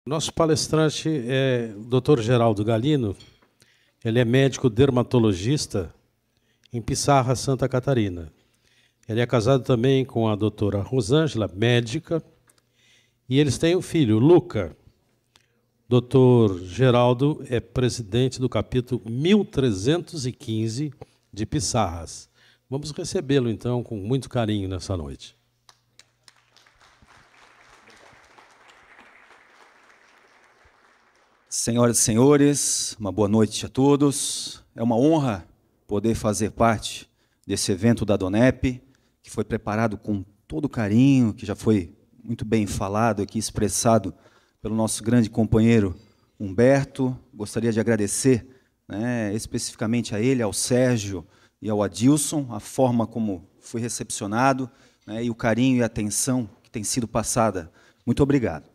Nosso palestrante é o Dr. Geraldo Galino. Ele é médico dermatologista em Piçarras, Santa Catarina. Ele é casado também com a doutora Rosângela, médica, e eles têm um filho, Luca. Dr. Geraldo é presidente do capítulo 1315 de Piçarras. Vamos recebê-lo, então, com muito carinho nessa noite. Senhoras e senhores, uma boa noite a todos. É uma honra poder fazer parte desse evento da DONEP, que foi preparado com todo carinho, que já foi muito bem falado aqui, expressado pelo nosso grande companheiro Humberto. Gostaria de agradecer, especificamente a ele, ao Sérgio e ao Adilson, a forma como foi recepcionado, e o carinho e a atenção que tem sido passada. Muito obrigado.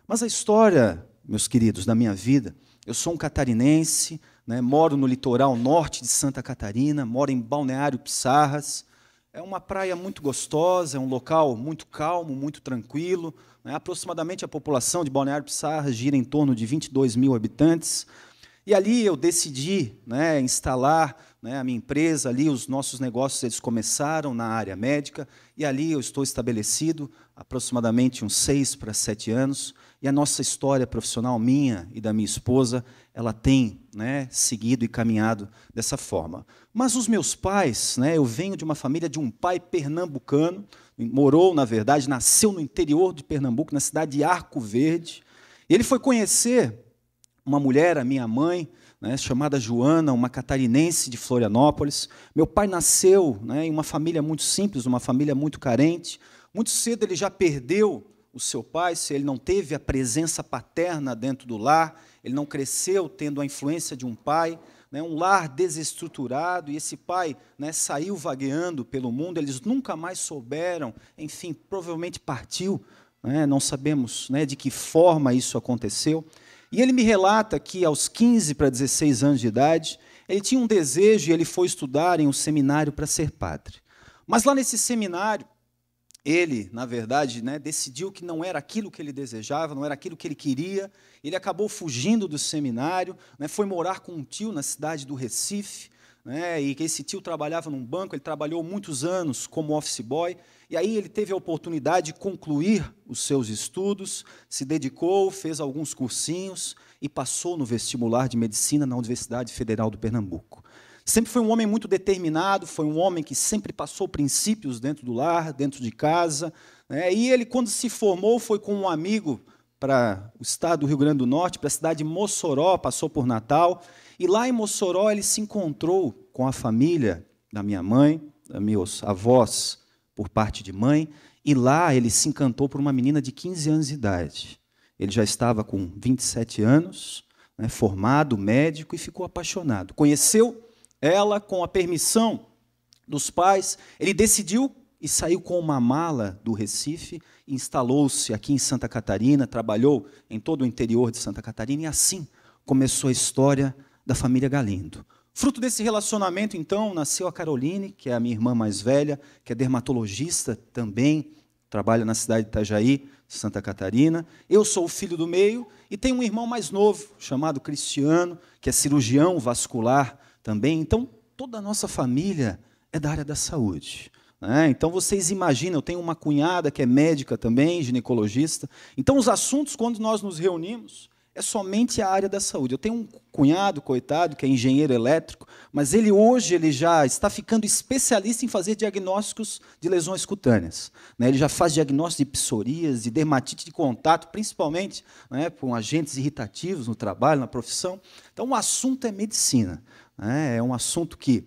Mas a história, meus queridos, da minha vida, eu sou um catarinense, moro no litoral norte de Santa Catarina, moro em Balneário Piçarras. É uma praia muito gostosa, é um local muito calmo, muito tranquilo. Aproximadamente a população de Balneário Piçarras gira em torno de 22 mil habitantes. E ali eu decidi instalar a minha empresa, ali os nossos negócios eles começaram na área médica, e ali eu estou estabelecido há aproximadamente uns 6 para 7 anos, e a nossa história profissional, minha e da minha esposa, ela tem seguido e caminhado dessa forma. Mas os meus pais, eu venho de uma família de um pai pernambucano, morou, na verdade, nasceu no interior de Pernambuco, na cidade de Arco Verde, e ele foi conhecer uma mulher, a minha mãe, chamada Joana, uma catarinense de Florianópolis. Meu pai nasceu em uma família muito simples, uma família muito carente. Muito cedo ele já perdeu o seu pai, se ele não teve a presença paterna dentro do lar, ele não cresceu tendo a influência de um pai, um lar desestruturado, e esse pai saiu vagueando pelo mundo, eles nunca mais souberam, enfim, provavelmente partiu, não sabemos de que forma isso aconteceu. E ele me relata que, aos 15 para 16 anos de idade, ele tinha um desejo e ele foi estudar em um seminário para ser padre. Mas lá nesse seminário, ele, na verdade, decidiu que não era aquilo que ele desejava, não era aquilo que ele queria. Ele acabou fugindo do seminário, foi morar com um tio na cidade do Recife, e que esse tio trabalhava num banco, ele trabalhou muitos anos como office boy, e aí ele teve a oportunidade de concluir os seus estudos, se dedicou, fez alguns cursinhos e passou no vestibular de medicina na Universidade Federal do Pernambuco. Sempre foi um homem muito determinado, foi um homem que sempre passou princípios dentro do lar, dentro de casa, e ele, quando se formou, foi com um amigo para o estado do Rio Grande do Norte, para a cidade de Mossoró, passou por Natal, e lá em Mossoró ele se encontrou com a família da minha mãe, dos meus avós por parte de mãe, e lá ele se encantou por uma menina de 15 anos de idade. Ele já estava com 27 anos, formado, médico, e ficou apaixonado. Conheceu ela com a permissão dos pais, ele decidiu e saiu com uma mala do Recife, instalou-se aqui em Santa Catarina, trabalhou em todo o interior de Santa Catarina, e assim começou a história da família Galindo. Fruto desse relacionamento, então, nasceu a Caroline, que é a minha irmã mais velha, que é dermatologista também, trabalha na cidade de Itajaí, Santa Catarina. Eu sou o filho do meio e tenho um irmão mais novo, chamado Cristiano, que é cirurgião vascular também. Então, toda a nossa família é da área da saúde. Então, vocês imaginam, eu tenho uma cunhada que é médica também, ginecologista. Então, os assuntos, quando nós nos reunimos, é somente a área da saúde. Eu tenho um cunhado, coitado, que é engenheiro elétrico, mas ele hoje ele já está ficando especialista em fazer diagnósticos de lesões cutâneas. Ele já faz diagnóstico de psoríase, de dermatite de contato, principalmente com agentes irritativos no trabalho, na profissão. Então, o assunto é medicina. É um assunto que,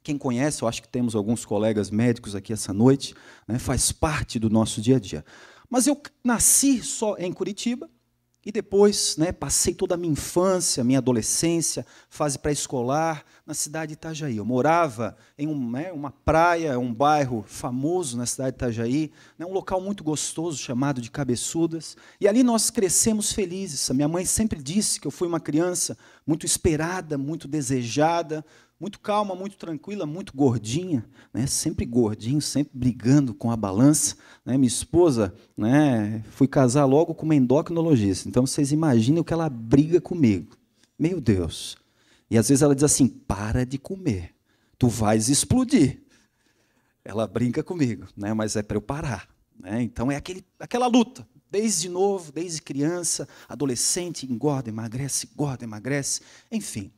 quem conhece, eu acho que temos alguns colegas médicos aqui essa noite, faz parte do nosso dia a dia. Mas eu nasci só em Curitiba, e depois passei toda a minha infância, minha adolescência, fase pré-escolar, na cidade de Itajaí. Eu morava em uma praia, um bairro famoso na cidade de Itajaí, um local muito gostoso chamado de Cabeçudas, e ali nós crescemos felizes. A minha mãe sempre disse que eu fui uma criança muito esperada, muito desejada, muito calma, muito tranquila, muito gordinha, né? Sempre gordinho, sempre brigando com a balança. Né? Minha esposa, né? Fui casar logo com uma endocrinologista, então vocês imaginem o que ela briga comigo. Meu Deus! E às vezes ela diz assim, para de comer, tu vais explodir. Ela brinca comigo, né? Mas é para eu parar. Né? Então é aquela luta, desde novo, desde criança, adolescente, engorda, emagrece, enfim.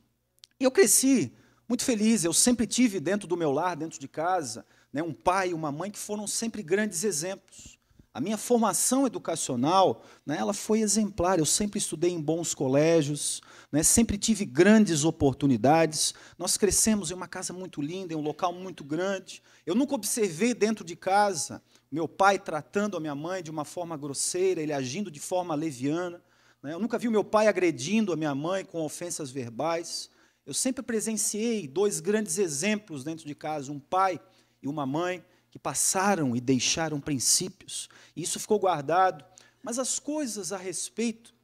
E eu cresci muito feliz, eu sempre tive dentro do meu lar, dentro de casa, né, um pai e uma mãe que foram sempre grandes exemplos. A minha formação educacional, né, ela foi exemplar, eu sempre estudei em bons colégios, né, sempre tive grandes oportunidades, nós crescemos em uma casa muito linda, em um local muito grande. Eu nunca observei dentro de casa meu pai tratando a minha mãe de uma forma grosseira, ele agindo de forma leviana. Né, eu nunca vi meu pai agredindo a minha mãe com ofensas verbais. Eu sempre presenciei dois grandes exemplos dentro de casa, um pai e uma mãe, que passaram e deixaram princípios, e isso ficou guardado. Mas as coisas a respeito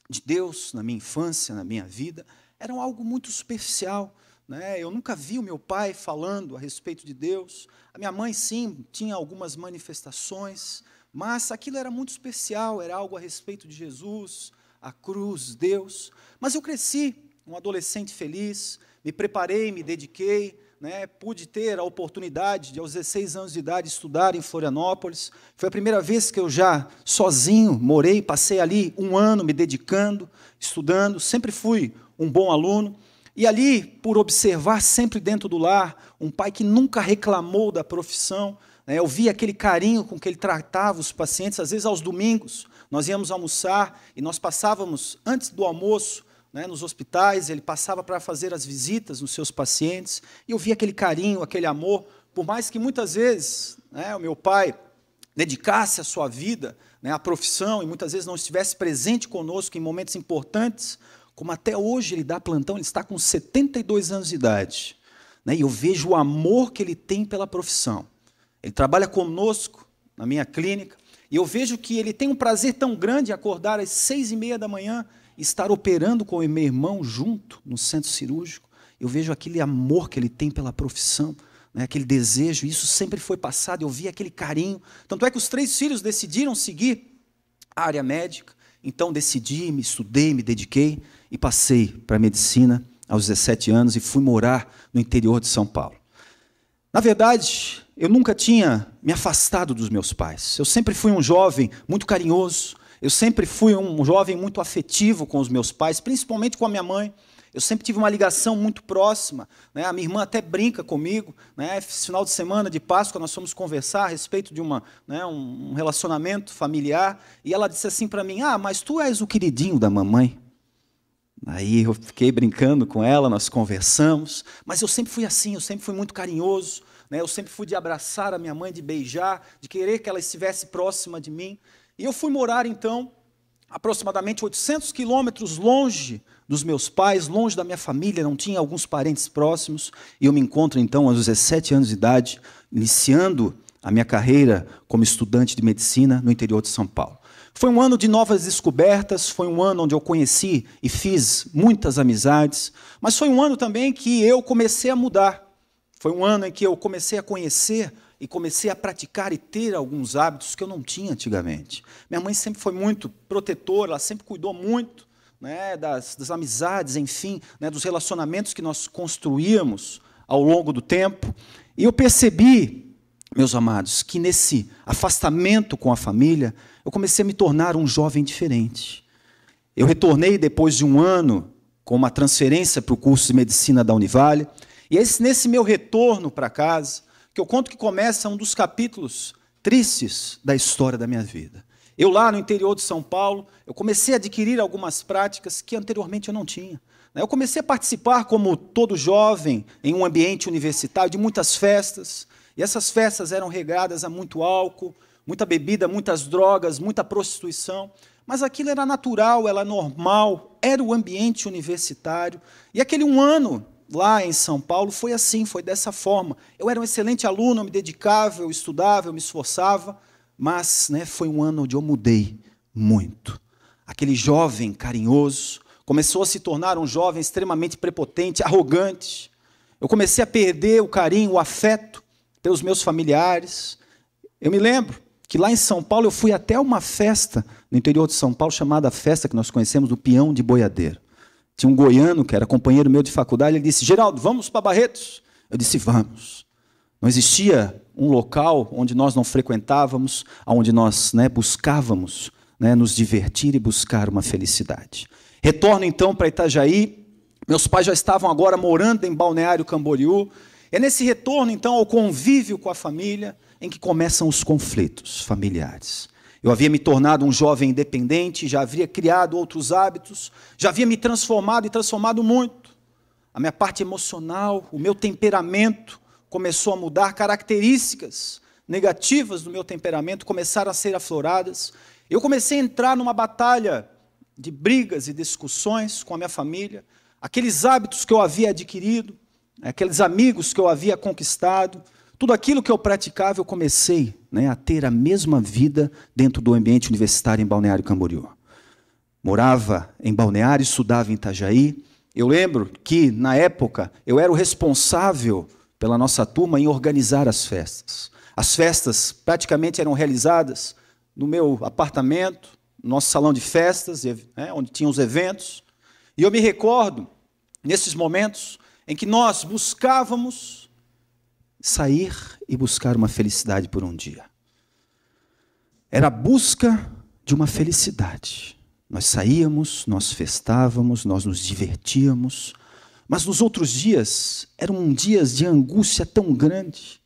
de Deus, na minha infância, na minha vida, eram algo muito superficial. Né? Eu nunca vi o meu pai falando a respeito de Deus. A minha mãe, sim, tinha algumas manifestações, mas aquilo era muito especial, era algo a respeito de Jesus, a cruz, Deus. Mas eu cresci um adolescente feliz, me preparei, me dediquei, né, pude ter a oportunidade de, aos 16 anos de idade, estudar em Florianópolis. Foi a primeira vez que eu já, sozinho, morei, passei ali um ano me dedicando, estudando, sempre fui um bom aluno. E ali, por observar sempre dentro do lar, um pai que nunca reclamou da profissão, né, eu via aquele carinho com que ele tratava os pacientes, às vezes aos domingos, nós íamos almoçar e nós passávamos, antes do almoço, né, nos hospitais, ele passava para fazer as visitas nos seus pacientes, e eu via aquele carinho, aquele amor, por mais que muitas vezes, né, o meu pai dedicasse a sua vida, né, à profissão, e muitas vezes não estivesse presente conosco em momentos importantes, como até hoje ele dá plantão, ele está com 72 anos de idade, né, e eu vejo o amor que ele tem pela profissão. Ele trabalha conosco na minha clínica, e eu vejo que ele tem um prazer tão grande em acordar às 6h30 da manhã, estar operando com o meu irmão junto no centro cirúrgico. Eu vejo aquele amor que ele tem pela profissão, né, aquele desejo, isso sempre foi passado, eu vi aquele carinho. Tanto é que os 3 filhos decidiram seguir a área médica, então decidi, me estudei, me dediquei e passei para a medicina aos 17 anos e fui morar no interior de São Paulo. Na verdade, eu nunca tinha me afastado dos meus pais. Eu sempre fui um jovem muito carinhoso, eu sempre fui um jovem muito afetivo com os meus pais, principalmente com a minha mãe. Eu sempre tive uma ligação muito próxima. Né? A minha irmã até brinca comigo. Né? Esse final de semana de Páscoa, nós fomos conversar a respeito de um relacionamento familiar. E ela disse assim para mim, mas tu és o queridinho da mamãe. Aí eu fiquei brincando com ela, nós conversamos. Mas eu sempre fui assim, eu sempre fui muito carinhoso. Né? Eu sempre fui de abraçar a minha mãe, de beijar, de querer que ela estivesse próxima de mim. E eu fui morar, então, aproximadamente 800 quilômetros longe dos meus pais, longe da minha família, não tinha alguns parentes próximos, e eu me encontro, então, aos 17 anos de idade, iniciando a minha carreira como estudante de medicina no interior de São Paulo. Foi um ano de novas descobertas, foi um ano onde eu conheci e fiz muitas amizades, mas foi um ano também que eu comecei a mudar. Foi um ano em que eu comecei a conhecer e comecei a praticar e ter alguns hábitos que eu não tinha antigamente. Minha mãe sempre foi muito protetora, ela sempre cuidou muito, né, das amizades, enfim, né, dos relacionamentos que nós construíamos ao longo do tempo. E eu percebi, meus amados, que nesse afastamento com a família, eu comecei a me tornar um jovem diferente. Eu retornei depois de um ano com uma transferência para o curso de medicina da Univale, e nesse meu retorno para casa, que eu conto que começa um dos capítulos tristes da história da minha vida. Eu lá no interior de São Paulo, eu comecei a adquirir algumas práticas que anteriormente eu não tinha. Eu comecei a participar, como todo jovem, em um ambiente universitário, de muitas festas, e essas festas eram regadas a muito álcool, muita bebida, muitas drogas, muita prostituição, mas aquilo era natural, era normal, era o ambiente universitário, e aquele um ano lá em São Paulo foi assim, foi dessa forma. Eu era um excelente aluno, eu me dedicava, eu estudava, eu me esforçava, mas foi um ano onde eu mudei muito. Aquele jovem carinhoso começou a se tornar um jovem extremamente prepotente, arrogante. Eu comecei a perder o carinho, o afeto pelos meus familiares. Eu me lembro que lá em São Paulo eu fui até uma festa no interior de São Paulo, chamada festa que nós conhecemos do Peão de Boiadeiro. Tinha um goiano que era companheiro meu de faculdade, ele disse: Geraldo, vamos para Barretos? Eu disse: vamos. Não existia um local onde nós não frequentávamos, onde nós buscávamos nos divertir e buscar uma felicidade. Retorno então para Itajaí. Meus pais já estavam agora morando em Balneário Camboriú. É nesse retorno então ao convívio com a família em que começam os conflitos familiares. Eu havia me tornado um jovem independente, já havia criado outros hábitos, já havia me transformado e transformado muito. A minha parte emocional, o meu temperamento começou a mudar, características negativas do meu temperamento começaram a ser afloradas. Eu comecei a entrar numa batalha de brigas e discussões com a minha família, aqueles hábitos que eu havia adquirido, aqueles amigos que eu havia conquistado, tudo aquilo que eu praticava, eu comecei a ter a mesma vida dentro do ambiente universitário em Balneário Camboriú. Morava em Balneário, estudava em Itajaí. Eu lembro que, na época, eu era o responsável pela nossa turma em organizar as festas. As festas praticamente eram realizadas no meu apartamento, no nosso salão de festas, onde tinham os eventos. E eu me recordo, nesses momentos, em que nós buscávamos sair e buscar uma felicidade por um dia. Era a busca de uma felicidade. Nós saíamos, nós festávamos, nós nos divertíamos, mas nos outros dias, eram dias de angústia tão grande.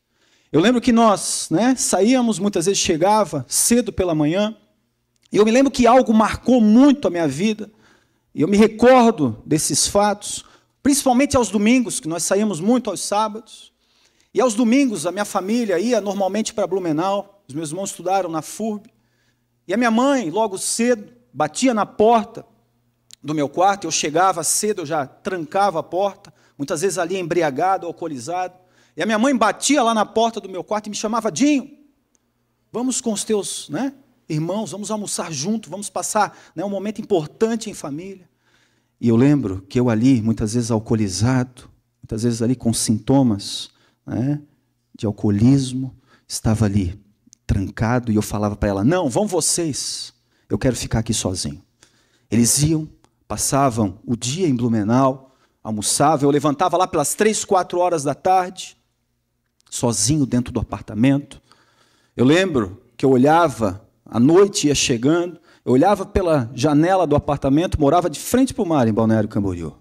Eu lembro que nós saíamos, muitas vezes chegava cedo pela manhã, e eu me lembro que algo marcou muito a minha vida, e eu me recordo desses fatos, principalmente aos domingos, que nós saíamos muito aos sábados. E aos domingos a minha família ia normalmente para Blumenau, os meus irmãos estudaram na FURB, e a minha mãe, logo cedo, batia na porta do meu quarto, eu chegava cedo, eu já trancava a porta, muitas vezes ali embriagado, alcoolizado, e a minha mãe batia lá na porta do meu quarto e me chamava: Dinho, vamos com os teus irmãos, vamos almoçar junto, vamos passar um momento importante em família. E eu lembro que eu ali, muitas vezes alcoolizado, muitas vezes ali com sintomas de alcoolismo, estava ali trancado, e eu falava para ela: não, vão vocês, eu quero ficar aqui sozinho. Eles iam, passavam o dia em Blumenau, almoçavam, eu levantava lá pelas 3, 4 horas da tarde, sozinho dentro do apartamento. Eu lembro que eu olhava, a noite ia chegando, eu olhava pela janela do apartamento, morava de frente para o mar em Balneário Camboriú.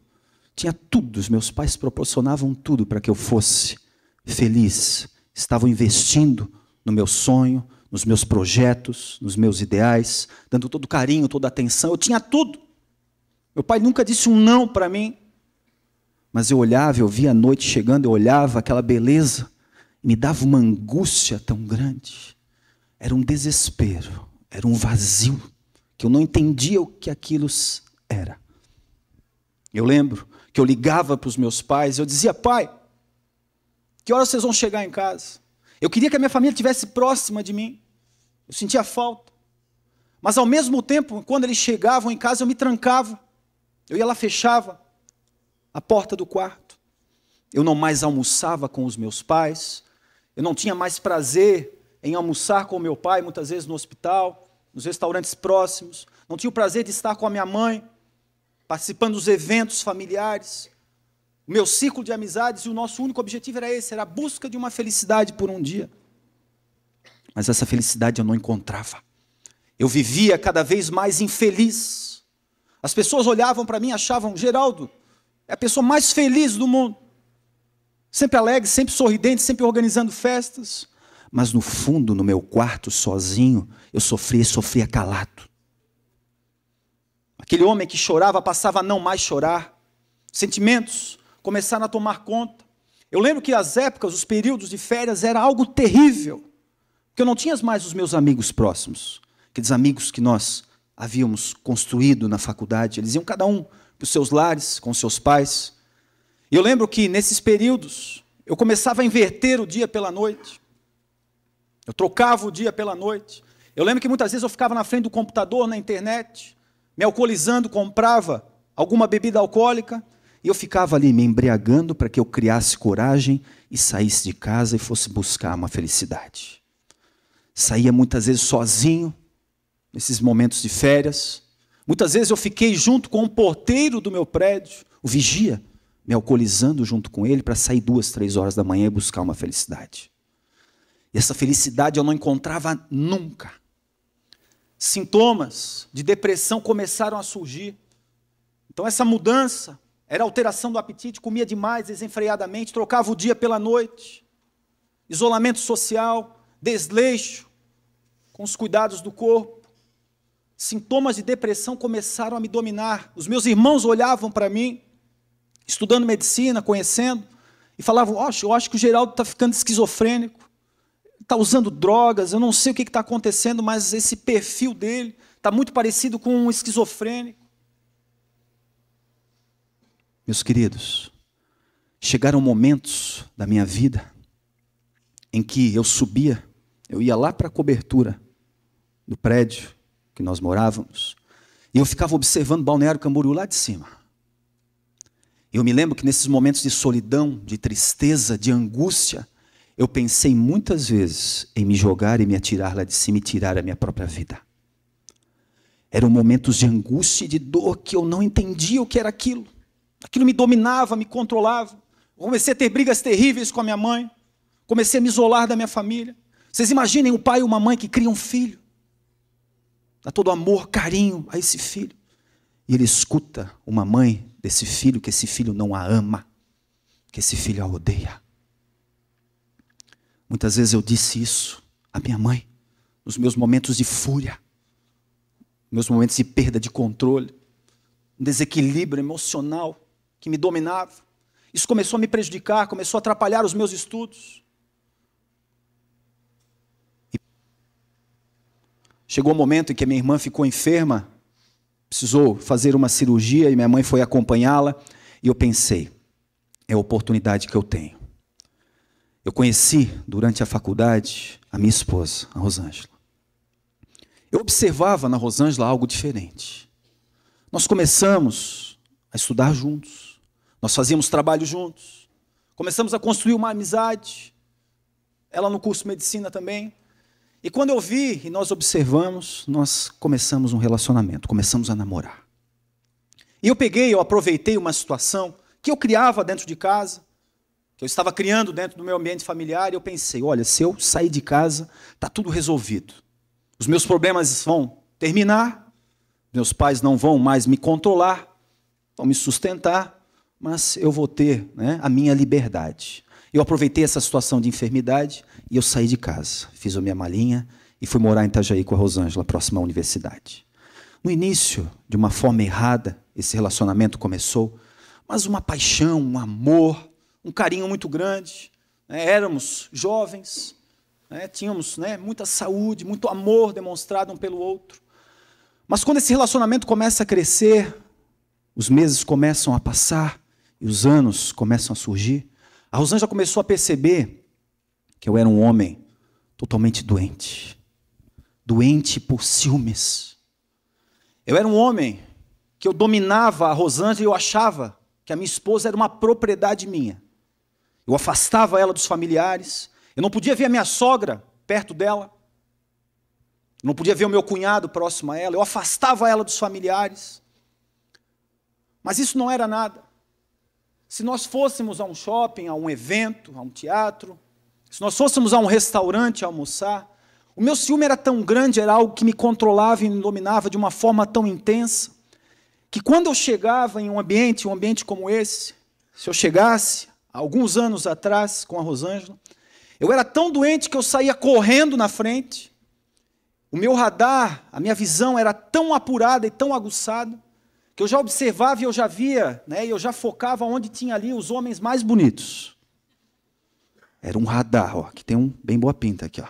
Tinha tudo, os meus pais proporcionavam tudo para que eu fosse feliz. Estavam investindo no meu sonho, nos meus projetos, nos meus ideais, dando todo carinho, toda atenção. Eu tinha tudo. Meu pai nunca disse um não para mim. Mas eu olhava, eu via a noite chegando, eu olhava aquela beleza, e me dava uma angústia tão grande. Era um desespero, era um vazio, que eu não entendia o que aquilo era. Eu lembro que eu ligava para os meus pais, eu dizia: pai, que horas vocês vão chegar em casa? Eu queria que a minha família estivesse próxima de mim. Eu sentia falta. Mas, ao mesmo tempo, quando eles chegavam em casa, eu me trancava. Eu ia lá, fechava a porta do quarto. Eu não mais almoçava com os meus pais. Eu não tinha mais prazer em almoçar com o meu pai, muitas vezes no hospital, nos restaurantes próximos. Não tinha o prazer de estar com a minha mãe, participando dos eventos familiares. O meu ciclo de amizades e o nosso único objetivo era esse, era a busca de uma felicidade por um dia. Mas essa felicidade eu não encontrava. Eu vivia cada vez mais infeliz. As pessoas olhavam para mim e achavam: Geraldo é a pessoa mais feliz do mundo. Sempre alegre, sempre sorridente, sempre organizando festas. Mas no fundo, no meu quarto, sozinho, eu sofria calado. Aquele homem que chorava passava a não mais chorar. Sentimentos começaram a tomar conta. Eu lembro que as épocas, os períodos de férias, era algo terrível. Porque eu não tinha mais os meus amigos próximos. Aqueles amigos que nós havíamos construído na faculdade. Eles iam cada um para os seus lares, com seus pais. E eu lembro que nesses períodos, eu começava a inverter o dia pela noite. Eu trocava o dia pela noite. Eu lembro que muitas vezes eu ficava na frente do computador, na internet, me alcoolizando, comprava alguma bebida alcoólica, E eu ficava ali me embriagando para que eu criasse coragem e saísse de casa e fosse buscar uma felicidade. Saía muitas vezes sozinho, nesses momentos de férias. Muitas vezes eu fiquei junto com o porteiro do meu prédio, o vigia, me alcoolizando junto com ele para sair 2, 3 horas da manhã e buscar uma felicidade. E essa felicidade eu não encontrava nunca. Sintomas de depressão começaram a surgir. Então essa mudança era alteração do apetite, comia demais, desenfreadamente, trocava o dia pela noite, isolamento social, desleixo com os cuidados do corpo. Sintomas de depressão começaram a me dominar. Os meus irmãos olhavam para mim, estudando medicina, conhecendo, e falavam, eu acho que o Geraldo está ficando esquizofrênico, está usando drogas, eu não sei o que está acontecendo, mas esse perfil dele está muito parecido com um esquizofrênico. Meus queridos, chegaram momentos da minha vida em que eu subia, eu ia lá para a cobertura do prédio que nós morávamos, e eu ficava observando Balneário Camboriú lá de cima. Eu me lembro que nesses momentos de solidão, de tristeza, de angústia, eu pensei muitas vezes em me jogar e me atirar lá de cima e tirar a minha própria vida. Eram momentos de angústia e de dor que eu não entendia o que era aquilo. Aquilo me dominava, me controlava. Eu comecei a ter brigas terríveis com a minha mãe. Comecei a me isolar da minha família. Vocês imaginem um pai e uma mãe que criam um filho. Dá todo amor, carinho a esse filho. E ele escuta uma mãe desse filho, que esse filho não a ama, que esse filho a odeia. Muitas vezes eu disse isso à minha mãe, nos meus momentos de fúria, meus momentos de perda de controle, um desequilíbrio emocional que me dominava. Isso começou a me prejudicar, começou a atrapalhar os meus estudos. E chegou um momento em que a minha irmã ficou enferma, precisou fazer uma cirurgia e minha mãe foi acompanhá-la. E eu pensei, é a oportunidade que eu tenho. Eu conheci, durante a faculdade, a minha esposa, a Rosângela. Eu observava na Rosângela algo diferente. Nós começamos a estudar juntos. Nós fazíamos trabalho juntos. Começamos a construir uma amizade. Ela no curso de medicina também. E quando eu vi e nós observamos, nós começamos um relacionamento, começamos a namorar. E eu aproveitei uma situação que eu criava dentro de casa, que eu estava criando dentro do meu ambiente familiar, e eu pensei, olha, se eu sair de casa, está tudo resolvido. Os meus problemas vão terminar, meus pais não vão mais me controlar, vão me sustentar, mas eu vou ter, né, a minha liberdade. Eu aproveitei essa situação de enfermidade e eu saí de casa. Fiz a minha malinha e fui morar em Itajaí com a Rosângela, próxima à universidade. No início, de uma forma errada, esse relacionamento começou, mas uma paixão, um amor, um carinho muito grande. Éramos jovens, tínhamos muita saúde, muito amor demonstrado um pelo outro. Mas quando esse relacionamento começa a crescer, os meses começam a passar e os anos começam a surgir, a Rosângela começou a perceber que eu era um homem totalmente doente. Doente por ciúmes. Eu era um homem que eu dominava a Rosângela e eu achava que a minha esposa era uma propriedade minha. Eu afastava ela dos familiares. Eu não podia ver a minha sogra perto dela. Eu não podia ver o meu cunhado próximo a ela. Eu afastava ela dos familiares. Mas isso não era nada. Se nós fôssemos a um shopping, a um evento, a um teatro, se nós fôssemos a um restaurante almoçar, o meu ciúme era tão grande, era algo que me controlava e me dominava de uma forma tão intensa, que quando eu chegava em um ambiente como esse, se eu chegasse, há alguns anos atrás, com a Rosângela, eu era tão doente que eu saía correndo na frente, o meu radar, a minha visão era tão apurada e tão aguçada, que eu já observava e eu já via, e eu já focava onde tinha ali os homens mais bonitos. Era um radar, que tem um bem boa pinta aqui.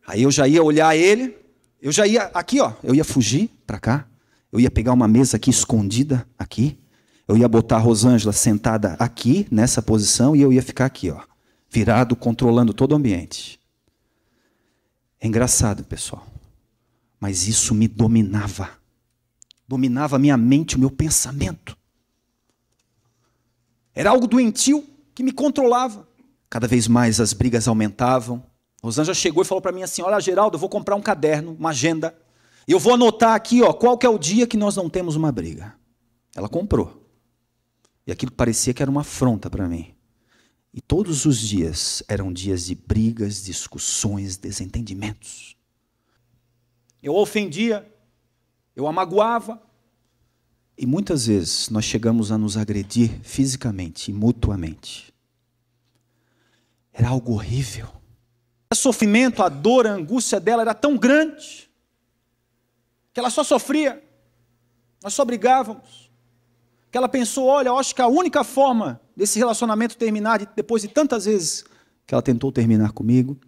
Aí eu já ia olhar ele, eu já ia aqui, eu ia fugir para cá, eu ia pegar uma mesa aqui escondida, aqui, eu ia botar a Rosângela sentada aqui, nessa posição, e eu ia ficar aqui, virado, controlando todo o ambiente. É engraçado, pessoal, mas isso me dominava. Dominava a minha mente, o meu pensamento. Era algo doentio que me controlava. Cada vez mais as brigas aumentavam. Rosângela chegou e falou para mim assim, olha, Geraldo, eu vou comprar um caderno, uma agenda, e eu vou anotar aqui, ó, qual que é o dia que nós não temos uma briga. Ela comprou. E aquilo parecia que era uma afronta para mim. E todos os dias eram dias de brigas, discussões, desentendimentos. Eu a ofendia, eu a magoava. E muitas vezes nós chegamos a nos agredir fisicamente e mutuamente. Era algo horrível. O sofrimento, a dor, a angústia dela era tão grande que ela só sofria. Nós só brigávamos. Que ela pensou, olha, eu acho que a única forma desse relacionamento terminar, depois de tantas vezes que ela tentou terminar comigo,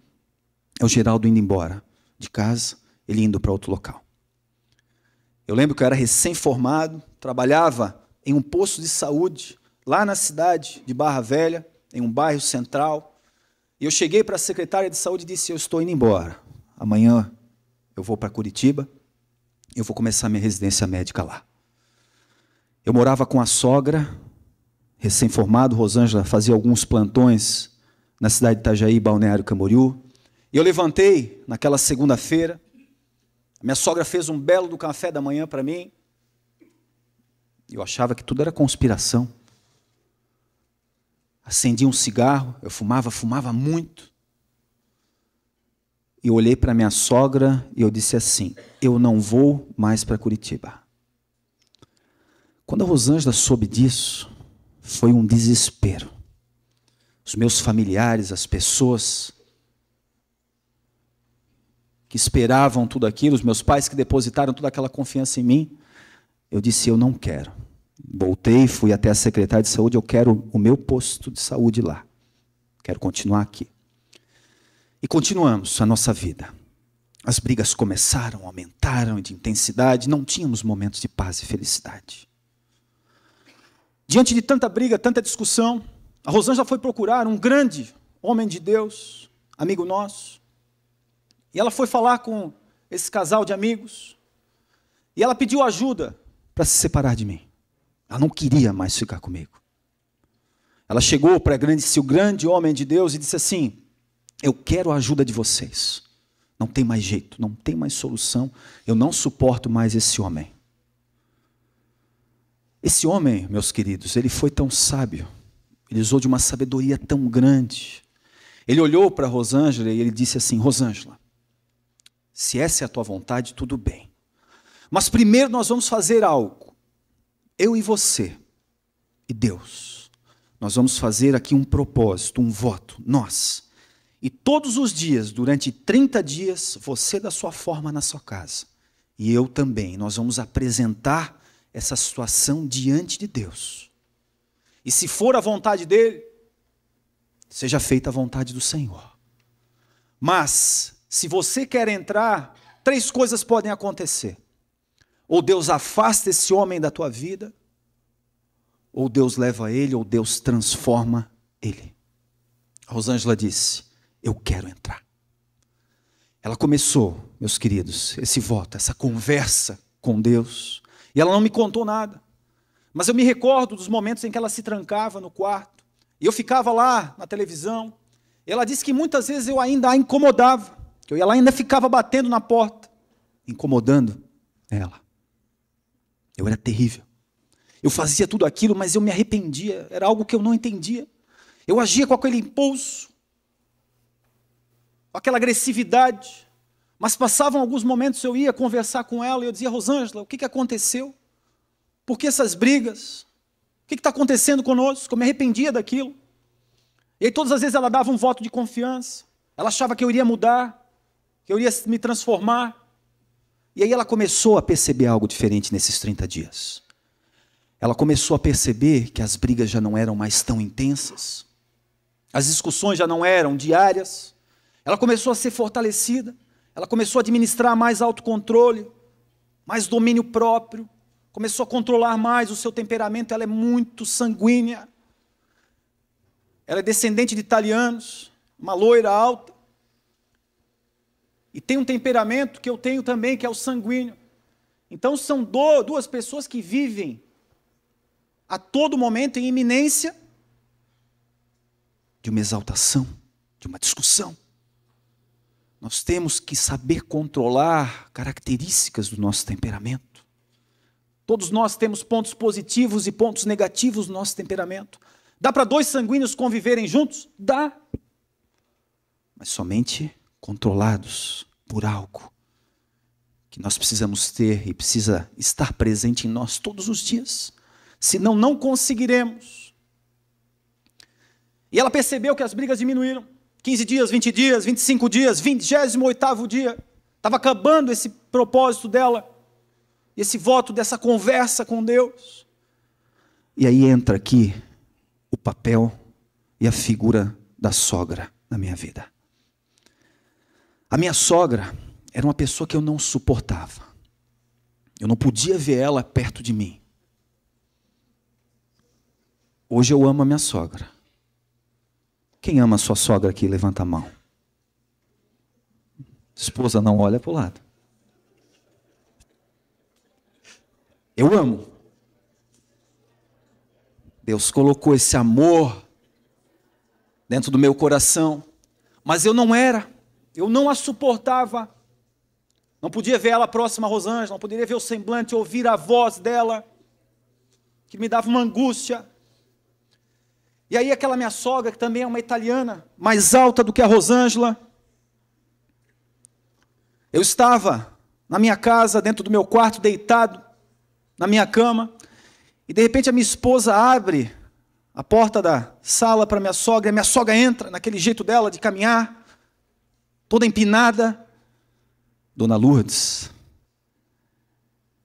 é o Geraldo indo embora de casa, ele indo para outro local. Eu lembro que eu era recém-formado, trabalhava em um posto de saúde, lá na cidade de Barra Velha, em um bairro central. E eu cheguei para a secretária de saúde e disse, eu estou indo embora. Amanhã eu vou para Curitiba, eu vou começar minha residência médica lá. Eu morava com a sogra, recém-formado, Rosângela fazia alguns plantões na cidade de Itajaí, Balneário Camboriú. E eu levantei naquela segunda-feira, minha sogra fez um belo do café da manhã para mim. Eu achava que tudo era conspiração. Acendi um cigarro, eu fumava muito. E eu olhei para minha sogra e eu disse assim, eu não vou mais para Curitiba. Quando a Rosângela soube disso, foi um desespero. Os meus familiares, as pessoas que esperavam tudo aquilo, os meus pais que depositaram toda aquela confiança em mim, eu disse, eu não quero. Voltei, fui até a secretária de saúde, eu quero o meu posto de saúde lá. Quero continuar aqui. E continuamos a nossa vida. As brigas começaram, aumentaram de intensidade, não tínhamos momentos de paz e felicidade. Diante de tanta briga, tanta discussão, a Rosângela foi procurar um grande homem de Deus, amigo nosso, e ela foi falar com esse casal de amigos, e ela pediu ajuda para se separar de mim. Ela não queria mais ficar comigo. Ela chegou para o grande homem de Deus e disse assim, eu quero a ajuda de vocês. Não tem mais jeito, não tem mais solução, eu não suporto mais esse homem. Esse homem, meus queridos, ele foi tão sábio, ele usou de uma sabedoria tão grande. Ele olhou para Rosângela e ele disse assim, Rosângela, se essa é a tua vontade, tudo bem. Mas primeiro nós vamos fazer algo. Eu e você, e Deus, nós vamos fazer aqui um propósito, um voto, nós. E todos os dias, durante 30 dias, você da sua forma na sua casa. E eu também, nós vamos apresentar essa situação diante de Deus. E se for a vontade dele, seja feita a vontade do Senhor. Mas, se você quer entrar, 3 coisas podem acontecer. Ou Deus afasta esse homem da tua vida, ou Deus leva ele, ou Deus transforma ele. A Rosângela disse, eu quero entrar. Ela começou, meus queridos, esse voto, essa conversa com Deus, e ela não me contou nada. Mas eu me recordo dos momentos em que ela se trancava no quarto, e eu ficava lá na televisão. Ela disse que muitas vezes eu ainda a incomodava, que ela ainda ficava batendo na porta, incomodando ela. Eu era terrível. Eu fazia tudo aquilo, mas eu me arrependia. Era algo que eu não entendia. Eu agia com aquele impulso, com aquela agressividade. Mas passavam alguns momentos, eu ia conversar com ela e eu dizia, Rosângela, o que aconteceu? Por que essas brigas? O que está acontecendo conosco? Eu me arrependia daquilo. E aí todas as vezes ela dava um voto de confiança. Ela achava que eu iria mudar, que eu iria me transformar. E aí ela começou a perceber algo diferente nesses 30 dias. Ela começou a perceber que as brigas já não eram mais tão intensas. As discussões já não eram diárias. Ela começou a ser fortalecida. Ela começou a administrar mais autocontrole, mais domínio próprio. Começou a controlar mais o seu temperamento. Ela é muito sanguínea. Ela é descendente de italianos, uma loira alta. E tem um temperamento que eu tenho também, que é o sanguíneo. Então são 2 pessoas que vivem a todo momento em iminência de uma exaltação, de uma discussão. Nós temos que saber controlar características do nosso temperamento. Todos nós temos pontos positivos e pontos negativos no nosso temperamento. Dá para dois sanguíneos conviverem juntos? Dá. Mas somente controlados por algo que nós precisamos ter e precisa estar presente em nós todos os dias. Senão não conseguiremos. E ela percebeu que as brigas diminuíram. 15 dias, 20 dias, 25 dias, 28º dia. Estava acabando esse propósito dela. Esse voto dessa conversa com Deus. E aí entra aqui o papel e a figura da sogra na minha vida. A minha sogra era uma pessoa que eu não suportava. Eu não podia ver ela perto de mim. Hoje eu amo a minha sogra. Quem ama a sua sogra aqui? Levanta a mão. Esposa não olha para o lado. Eu amo. Deus colocou esse amor dentro do meu coração. Mas eu não a suportava. Não podia ver ela próxima a Rosângela, não poderia ver o semblante, ouvir a voz dela, que me dava uma angústia. E aí aquela minha sogra, que também é uma italiana, mais alta do que a Rosângela. Eu estava na minha casa, dentro do meu quarto, deitado, na minha cama, e de repente a minha esposa abre a porta da sala para minha sogra, e a minha sogra entra, naquele jeito dela de caminhar, toda empinada, Dona Lourdes,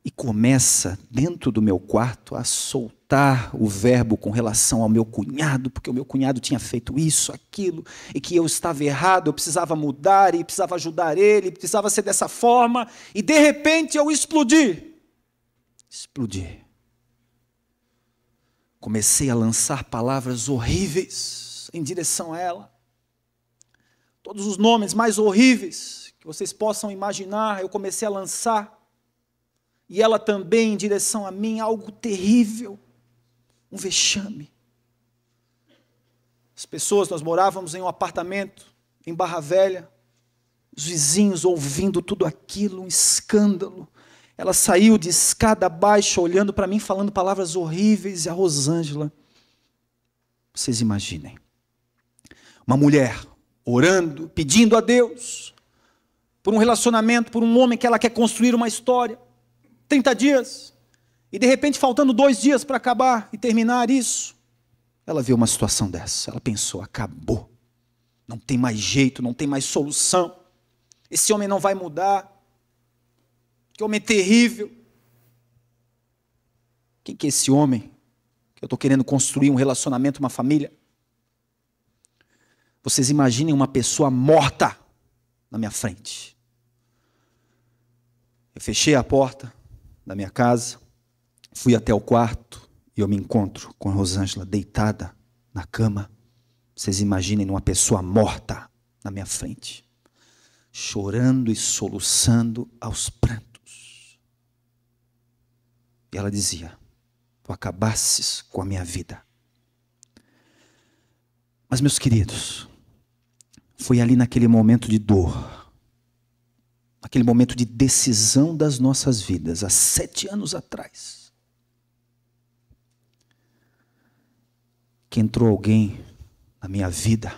e começa dentro do meu quarto a soltar o verbo com relação ao meu cunhado, porque o meu cunhado tinha feito isso, aquilo, e que eu estava errado, eu precisava mudar, e precisava ajudar ele, precisava ser dessa forma, e de repente eu explodi. Comecei a lançar palavras horríveis em direção a ela. Todos os nomes mais horríveis que vocês possam imaginar, eu comecei a lançar. E ela também em direção a mim, algo terrível, um vexame. As pessoas, nós morávamos em um apartamento em Barra Velha, os vizinhos ouvindo tudo aquilo, um escândalo. Ela saiu de escada abaixo, olhando para mim, falando palavras horríveis, e a Rosângela, vocês imaginem, uma mulher orando, pedindo a Deus, por um relacionamento, por um homem que ela quer construir uma história, 30 dias, e de repente faltando 2 dias para acabar e terminar isso, ela viu uma situação dessa, ela pensou, acabou, não tem mais jeito, não tem mais solução, esse homem não vai mudar, que homem terrível. Quem que é esse homem que eu estou querendo construir um relacionamento, uma família? Vocês imaginem uma pessoa morta na minha frente. Eu fechei a porta da minha casa, fui até o quarto e eu me encontro com a Rosângela deitada na cama. Vocês imaginem uma pessoa morta na minha frente, chorando e soluçando aos prantos. E ela dizia, tu acabasses com a minha vida. Mas, meus queridos, foi ali naquele momento de dor, naquele momento de decisão das nossas vidas, há 7 anos atrás, que entrou alguém na minha vida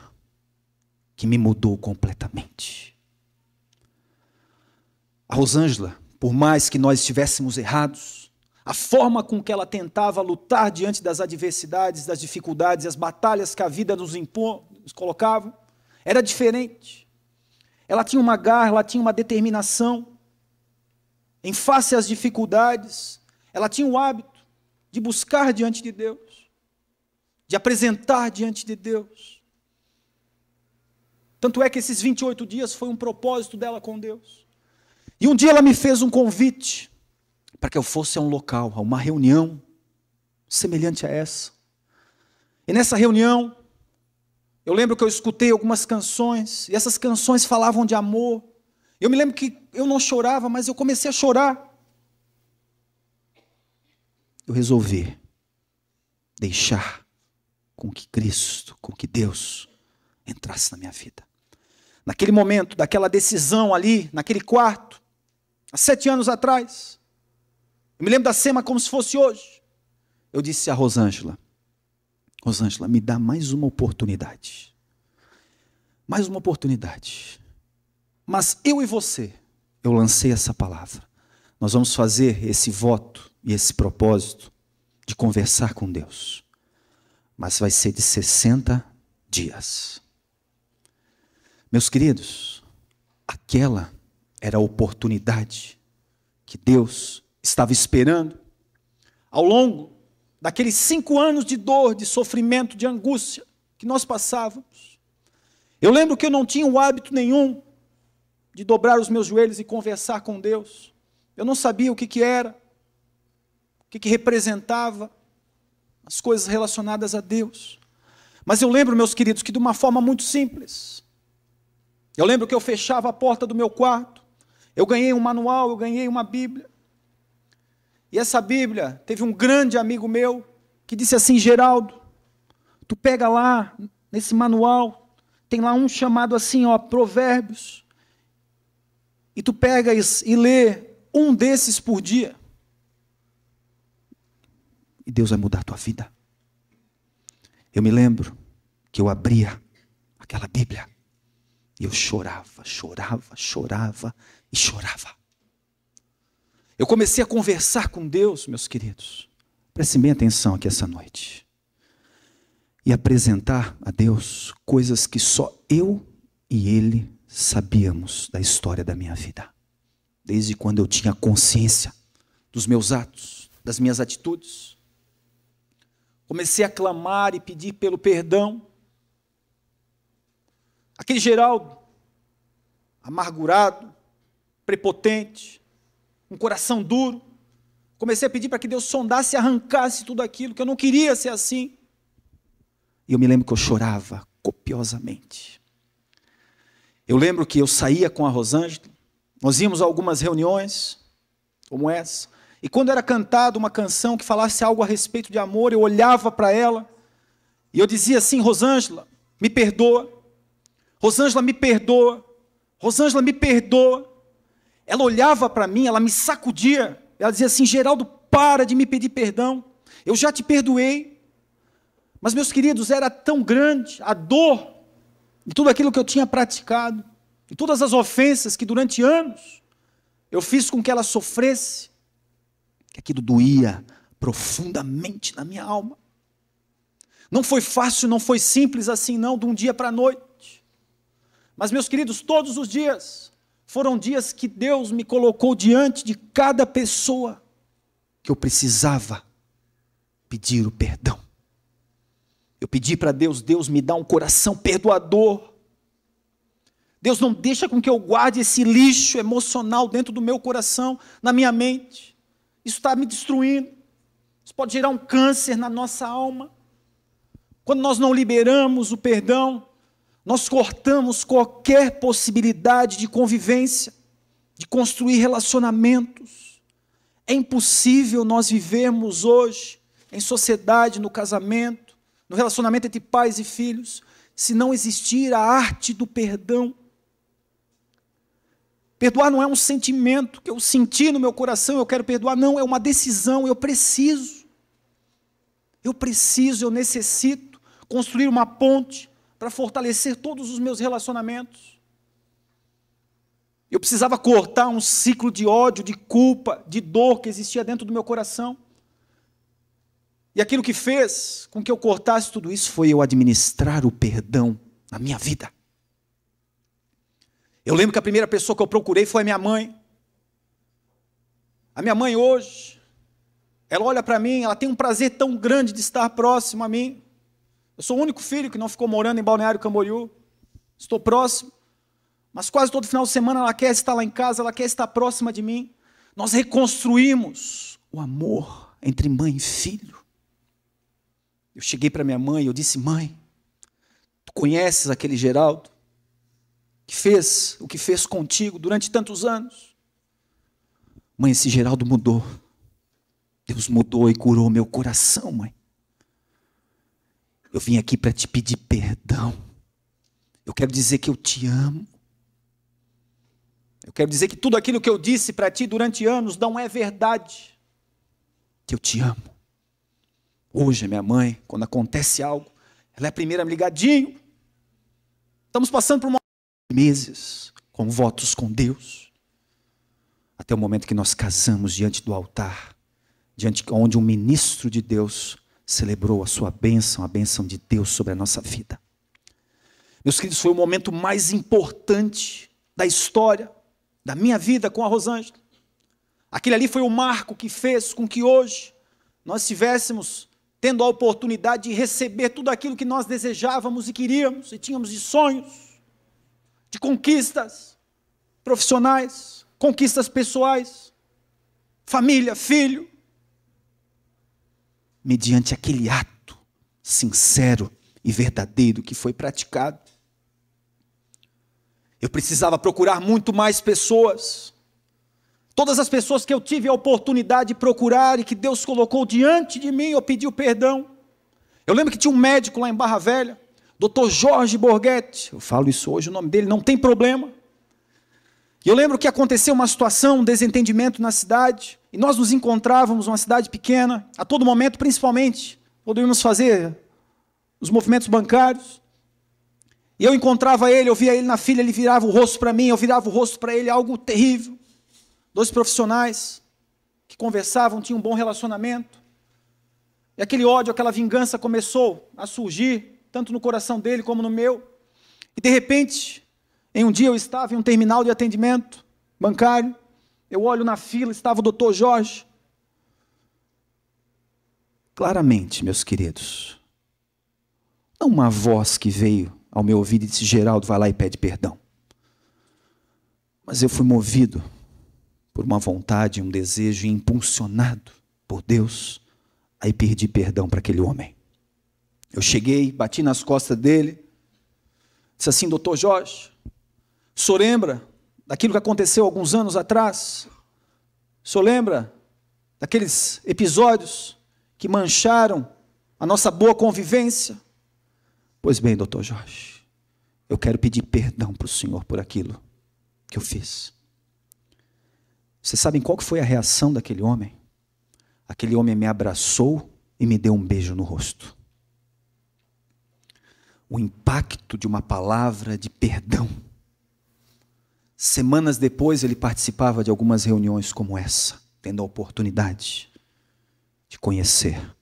que me mudou completamente. A Rosângela, por mais que nós estivéssemos errados, a forma com que ela tentava lutar diante das adversidades, das dificuldades, as batalhas que a vida nos colocava, era diferente. Ela tinha uma garra, ela tinha uma determinação. Em face às dificuldades, ela tinha o hábito de buscar diante de Deus, de apresentar diante de Deus. Tanto é que esses 28 dias foi um propósito dela com Deus. E um dia ela me fez um convite para que eu fosse a um local, a uma reunião semelhante a essa. E nessa reunião, eu lembro que eu escutei algumas canções, e essas canções falavam de amor. Eu me lembro que eu não chorava, mas eu comecei a chorar. Eu resolvi deixar com que Cristo, com que Deus entrasse na minha vida. Naquele momento, daquela decisão ali, naquele quarto, há 7 anos atrás, eu me lembro da cena como se fosse hoje. Eu disse a Rosângela, Rosângela, me dá mais uma oportunidade. Mais uma oportunidade. Mas eu e você, eu lancei essa palavra. Nós vamos fazer esse voto e esse propósito de conversar com Deus. Mas vai ser de 60 dias. Meus queridos, aquela era a oportunidade que Deus estava esperando. Ao longo daqueles 5 anos de dor, de sofrimento, de angústia que nós passávamos. Eu lembro que eu não tinha o hábito nenhum de dobrar os meus joelhos e conversar com Deus. Eu não sabia o que era, o que representava as coisas relacionadas a Deus. Mas eu lembro, meus queridos, que de uma forma muito simples. Eu lembro que eu fechava a porta do meu quarto, eu ganhei um manual, eu ganhei uma Bíblia. E essa Bíblia teve um grande amigo meu que disse assim: Geraldo, tu pega lá nesse manual, tem lá um chamado assim, ó, Provérbios. E tu pega e lê um desses por dia. E Deus vai mudar a tua vida. Eu me lembro que eu abria aquela Bíblia. E eu chorava, chorava, chorava e chorava. Eu comecei a conversar com Deus, meus queridos. Prestem bem atenção aqui essa noite. E apresentar a Deus coisas que só eu e Ele sabíamos da história da minha vida. Desde quando eu tinha consciência dos meus atos, das minhas atitudes. Comecei a clamar e pedir pelo perdão. Aquele Geraldo, amargurado, prepotente, um coração duro. Comecei a pedir para que Deus sondasse e arrancasse tudo aquilo, que eu não queria ser assim. E eu me lembro que eu chorava copiosamente. Eu lembro que eu saía com a Rosângela, nós íamos a algumas reuniões, como essa, e quando era cantada uma canção que falasse algo a respeito de amor, eu olhava para ela, e eu dizia assim: Rosângela, me perdoa. Rosângela, me perdoa. Rosângela, me perdoa. Ela olhava para mim, ela me sacudia, ela dizia assim: Geraldo, para de me pedir perdão, eu já te perdoei. Mas, meus queridos, era tão grande a dor de tudo aquilo que eu tinha praticado, de todas as ofensas que durante anos eu fiz com que ela sofresse, que aquilo doía profundamente na minha alma. Não foi fácil, não foi simples assim não, de um dia para a noite. Mas, meus queridos, todos os dias foram dias que Deus me colocou diante de cada pessoa que eu precisava pedir o perdão. Eu pedi para Deus: Deus, me dá um coração perdoador. Deus, não deixa com que eu guarde esse lixo emocional dentro do meu coração, na minha mente. Isso está me destruindo. Isso pode gerar um câncer na nossa alma. Quando nós não liberamos o perdão, nós cortamos qualquer possibilidade de convivência, de construir relacionamentos. É impossível nós vivermos hoje em sociedade, no casamento, no relacionamento entre pais e filhos, se não existir a arte do perdão. Perdoar não é um sentimento que eu senti no meu coração, eu quero perdoar, não, é uma decisão, eu preciso, eu necessito construir uma ponte para fortalecer todos os meus relacionamentos. Eu precisava cortar um ciclo de ódio, de culpa, de dor que existia dentro do meu coração. E aquilo que fez com que eu cortasse tudo isso foi eu administrar o perdão na minha vida. Eu lembro que a primeira pessoa que eu procurei foi a minha mãe. A minha mãe hoje, ela olha para mim, ela tem um prazer tão grande de estar próximo a mim. Eu sou o único filho que não ficou morando em Balneário Camboriú. Estou próximo. Mas quase todo final de semana ela quer estar lá em casa, ela quer estar próxima de mim. Nós reconstruímos o amor entre mãe e filho. Eu cheguei para minha mãe e eu disse: mãe, tu conheces aquele Geraldo que fez o que fez contigo durante tantos anos? Mãe, esse Geraldo mudou. Deus mudou e curou meu coração, mãe. Eu vim aqui para te pedir perdão. Eu quero dizer que eu te amo. Eu quero dizer que tudo aquilo que eu disse para ti durante anos não é verdade. Que eu te amo. Hoje, a minha mãe, quando acontece algo, ela é a primeira a me ligar: Dinho, estamos passando por meses com votos com Deus, até o momento que nós casamos diante do altar, diante onde um ministro de Deus celebrou a sua bênção, a bênção de Deus sobre a nossa vida. Meus queridos, foi o momento mais importante da história da minha vida com a Rosângela. Aquele ali foi o marco que fez com que hoje nós estivéssemos tendo a oportunidade de receber tudo aquilo que nós desejávamos e queríamos, e tínhamos de sonhos, de conquistas profissionais, conquistas pessoais, família, filho, mediante aquele ato sincero e verdadeiro que foi praticado. Eu precisava procurar muito mais pessoas. Todas as pessoas que eu tive a oportunidade de procurar e que Deus colocou diante de mim, eu pedi o perdão. Eu lembro que tinha um médico lá em Barra Velha, Dr. Jorge Borghetti, eu falo isso hoje, o nome dele, não tem problema. E eu lembro que aconteceu uma situação, um desentendimento na cidade, e nós nos encontrávamos numa cidade pequena, a todo momento, principalmente, poderíamos fazer os movimentos bancários. E eu encontrava ele, eu via ele na fila, ele virava o rosto para mim, eu virava o rosto para ele, algo terrível. Dois profissionais que conversavam, tinham um bom relacionamento. E aquele ódio, aquela vingança começou a surgir, tanto no coração dele como no meu. E de repente, em um dia eu estava em um terminal de atendimento bancário, eu olho na fila, estava o Dr. Jorge. Claramente, meus queridos, não uma voz que veio ao meu ouvido e disse: Geraldo, vai lá e pede perdão. Mas eu fui movido por uma vontade, um desejo, impulsionado por Deus, aí pedi perdão para aquele homem. Eu cheguei, bati nas costas dele, disse assim: Doutor Jorge, o senhor lembra daquilo que aconteceu alguns anos atrás? O senhor lembra daqueles episódios que mancharam a nossa boa convivência? Pois bem, doutor Jorge, eu quero pedir perdão para o senhor por aquilo que eu fiz. Vocês sabem qual que foi a reação daquele homem? Aquele homem me abraçou e me deu um beijo no rosto. O impacto de uma palavra de perdão. Semanas depois ele participava de algumas reuniões como essa, tendo a oportunidade de conhecer.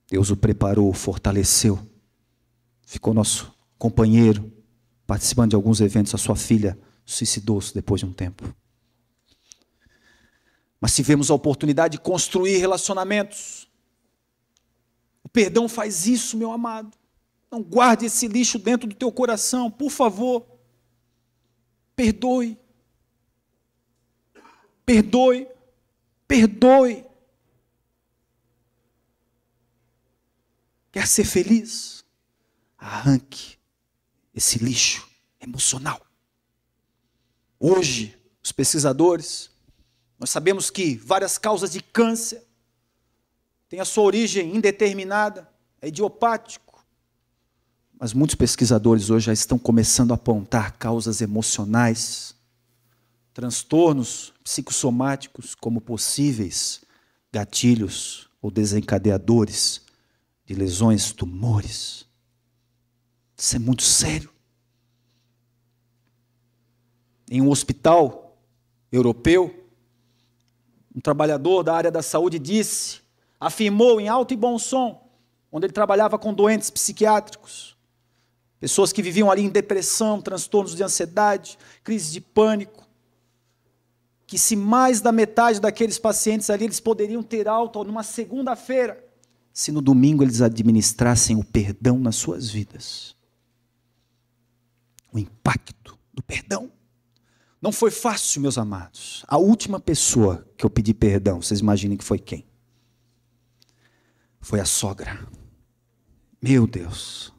Deus o preparou, o fortaleceu. Ficou nosso companheiro, participando de alguns eventos. A sua filha suicidou-se depois de um tempo. Mas tivemos a oportunidade de construir relacionamentos. O perdão faz isso, meu amado. Não guarde esse lixo dentro do teu coração, por favor. Perdoe. Perdoe. Perdoe. Quer ser feliz? Arranque esse lixo emocional. Hoje, os pesquisadores, nós sabemos que várias causas de câncer têm a sua origem indeterminada, é idiopático. Mas muitos pesquisadores hoje já estão começando a apontar causas emocionais, transtornos psicossomáticos como possíveis gatilhos ou desencadeadores de lesões, tumores. Isso é muito sério. Em um hospital europeu, um trabalhador da área da saúde afirmou em alto e bom som, onde ele trabalhava com doentes psiquiátricos, pessoas que viviam ali em depressão, transtornos de ansiedade, crise de pânico, que se mais da metade daqueles pacientes ali, eles poderiam ter alta numa segunda-feira, se no domingo eles administrassem o perdão nas suas vidas. O impacto do perdão. Não foi fácil, meus amados. A última pessoa que eu pedi perdão, vocês imaginem que foi quem? Foi a sogra. Meu Deus.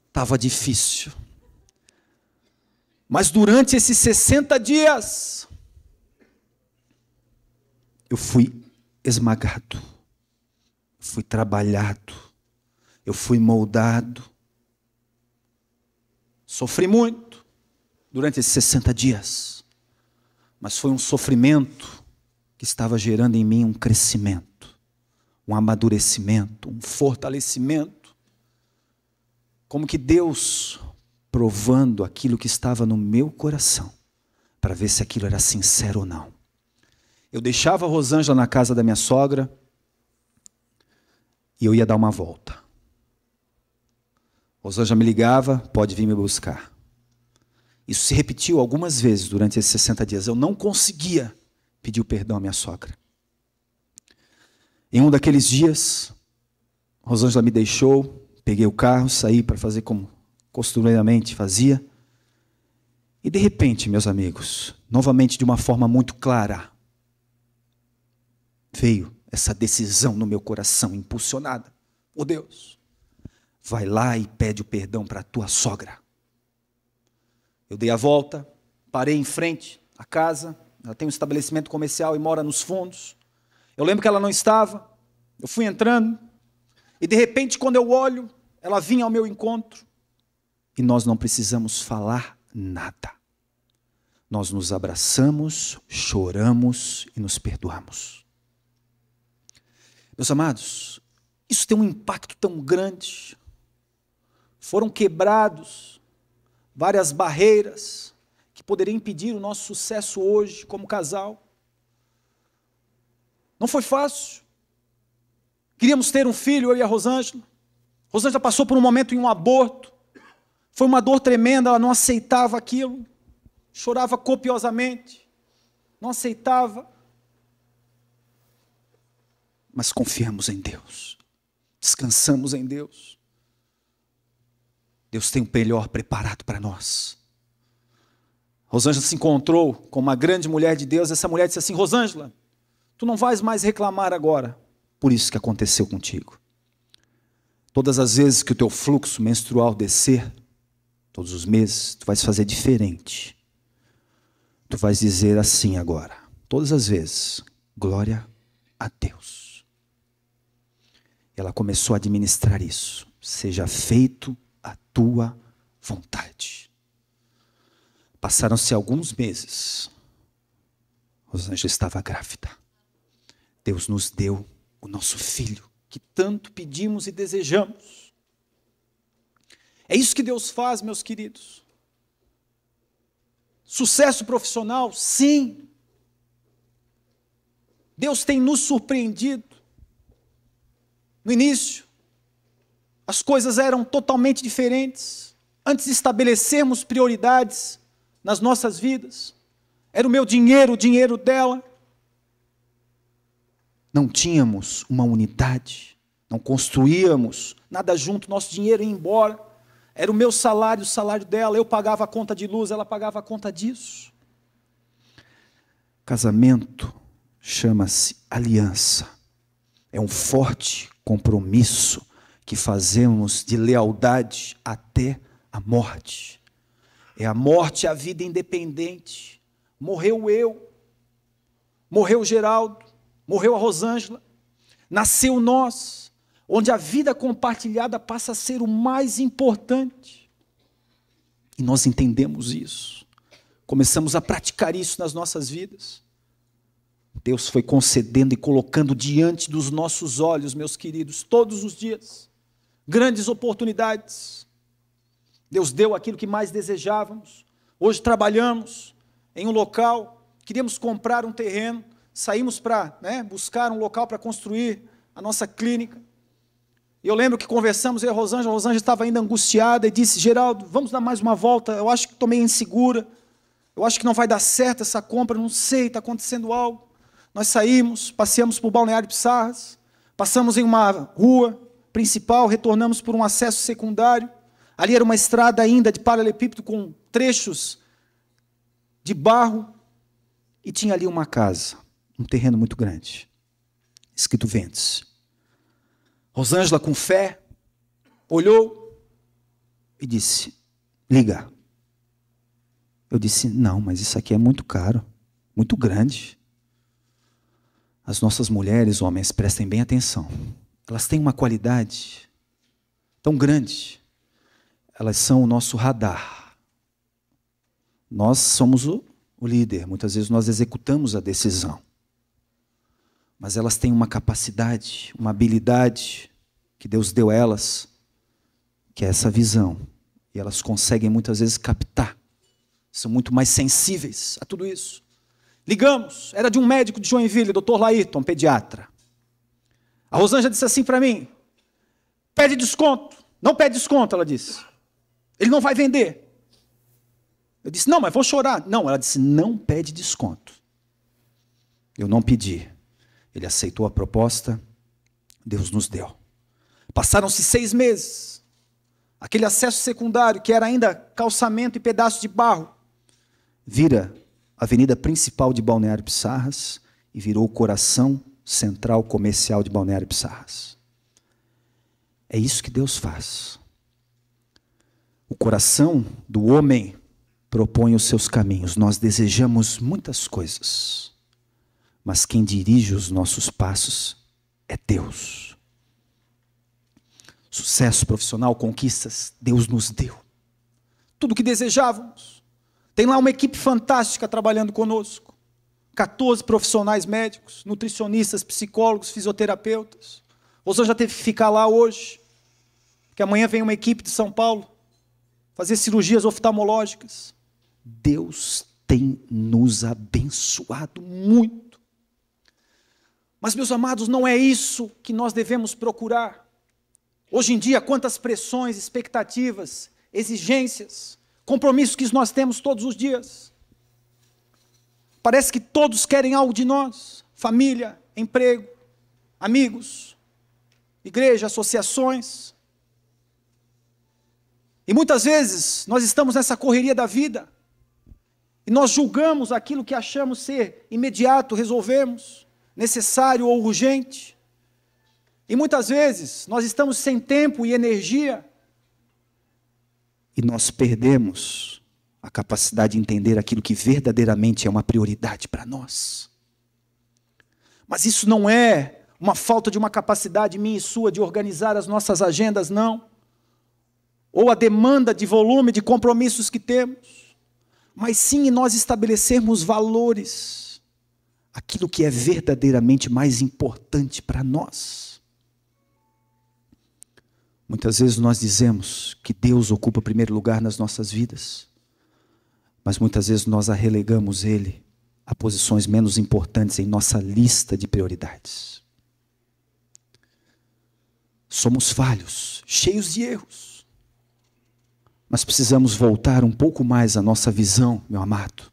Estava difícil. Mas durante esses 60 dias, eu fui esmagado. Fui trabalhado. Eu fui moldado. Sofri muito durante esses 60 dias, mas foi um sofrimento que estava gerando em mim um crescimento, um amadurecimento, um fortalecimento, como que Deus provando aquilo que estava no meu coração, para ver se aquilo era sincero ou não. Eu deixava a Rosângela na casa da minha sogra e eu ia dar uma volta. Rosângela me ligava, pode vir me buscar. Isso se repetiu algumas vezes durante esses 60 dias. Eu não conseguia pedir o perdão à minha sogra. Em um daqueles dias, Rosângela me deixou, peguei o carro, saí para fazer como costumeiramente fazia. E de repente, meus amigos, novamente de uma forma muito clara, veio essa decisão no meu coração, impulsionada. Oh Deus, vai lá e pede o perdão para a tua sogra. Eu dei a volta, parei em frente à casa, ela tem um estabelecimento comercial e mora nos fundos. Eu lembro que ela não estava, eu fui entrando, e de repente quando eu olho, ela vinha ao meu encontro, e nós não precisamos falar nada. Nós nos abraçamos, choramos e nos perdoamos. Meus amados, isso tem um impacto tão grande. Foram quebrados várias barreiras que poderiam impedir o nosso sucesso hoje como casal. Não foi fácil. Queríamos ter um filho, eu e a Rosângela. Rosângela passou por um momento em um aborto. Foi uma dor tremenda, ela não aceitava aquilo. Chorava copiosamente. Não aceitava. Mas confiamos em Deus. Descansamos em Deus. Deus tem o melhor preparado para nós. Rosângela se encontrou com uma grande mulher de Deus. Essa mulher disse assim: Rosângela, tu não vais mais reclamar agora por isso que aconteceu contigo. Todas as vezes que o teu fluxo menstrual descer, todos os meses, tu vais fazer diferente. Tu vais dizer assim agora, todas as vezes, glória a Deus. Ela começou a administrar isso. Seja feito a tua vontade. Passaram-se alguns meses. Rosângela estava grávida. Deus nos deu o nosso filho, que tanto pedimos e desejamos. É isso que Deus faz, meus queridos. Sucesso profissional, sim. Deus tem nos surpreendido. No início, as coisas eram totalmente diferentes. Antes de estabelecermos prioridades nas nossas vidas, era o meu dinheiro, o dinheiro dela. Não tínhamos uma unidade, não construíamos nada junto, nosso dinheiro ia embora. Era o meu salário, o salário dela, eu pagava a conta de luz, ela pagava a conta disso. Casamento chama-se aliança. É um forte compromisso que fazemos de lealdade até a morte. É a morte, a vida independente. Morreu eu, morreu o Geraldo, morreu a Rosângela, nasceu nós, onde a vida compartilhada passa a ser o mais importante. E nós entendemos isso, começamos a praticar isso nas nossas vidas. Deus foi concedendo e colocando diante dos nossos olhos, meus queridos, todos os dias, grandes oportunidades. Deus deu aquilo que mais desejávamos. Hoje trabalhamos em um local, queríamos comprar um terreno, saímos para buscar um local para construir a nossa clínica. E eu lembro que conversamos, eu e a Rosângela estava ainda angustiada e disse: Geraldo, vamos dar mais uma volta, eu acho que estou meio insegura, eu acho que não vai dar certo essa compra, não sei, está acontecendo algo. Nós saímos, passeamos por Balneário Pissarras, passamos em uma rua principal, retornamos por um acesso secundário. Ali era uma estrada ainda de paralelepípedo com trechos de barro, e tinha ali uma casa, um terreno muito grande, escrito Vendes. Rosângela, com fé, olhou e disse: liga. Eu disse: não, mas isso aqui é muito caro, muito grande. As nossas mulheres, homens, prestem bem atenção. Elas têm uma qualidade tão grande. Elas são o nosso radar. Nós somos o líder, muitas vezes nós executamos a decisão. Mas elas têm uma capacidade, uma habilidade que Deus deu a elas, que é essa visão. E elas conseguem muitas vezes captar. São muito mais sensíveis a tudo isso. Ligamos, era de um médico de Joinville, Dr. Laírton, pediatra. A Rosângela disse assim para mim: pede desconto. Não pede desconto, ela disse. Ele não vai vender. Eu disse, não, mas vou chorar. Não, ela disse, não pede desconto. Eu não pedi. Ele aceitou a proposta, Deus nos deu. Passaram-se 6 meses. Aquele acesso secundário, que era ainda calçamento e pedaço de barro, vira a avenida principal de Balneário Pissarras e virou o coração central comercial de Balneário Pissarras. É isso que Deus faz. O coração do homem propõe os seus caminhos. Nós desejamos muitas coisas, mas quem dirige os nossos passos é Deus. Sucesso profissional, conquistas, Deus nos deu. Tudo o que desejávamos. Tem lá uma equipe fantástica trabalhando conosco. 14 profissionais médicos, nutricionistas, psicólogos, fisioterapeutas. Você já teve que ficar lá hoje, porque amanhã vem uma equipe de São Paulo fazer cirurgias oftalmológicas. Deus tem nos abençoado muito. Mas, meus amados, não é isso que nós devemos procurar. Hoje em dia, quantas pressões, expectativas, exigências, compromissos que nós temos todos os dias. Parece que todos querem algo de nós. Família, emprego, amigos, igreja, associações. E muitas vezes nós estamos nessa correria da vida e nós julgamos aquilo que achamos ser imediato, resolvemos, necessário ou urgente. E muitas vezes nós estamos sem tempo e energia e nós perdemos a capacidade de entender aquilo que verdadeiramente é uma prioridade para nós. Mas isso não é uma falta de uma capacidade minha e sua de organizar as nossas agendas, não. Ou a demanda de volume de compromissos que temos. Mas sim em nós estabelecermos valores. Aquilo que é verdadeiramente mais importante para nós. Muitas vezes nós dizemos que Deus ocupa o primeiro lugar nas nossas vidas. Mas muitas vezes nós relegamos Ele a posições menos importantes em nossa lista de prioridades. Somos falhos, cheios de erros. Mas precisamos voltar um pouco mais a nossa visão, meu amado,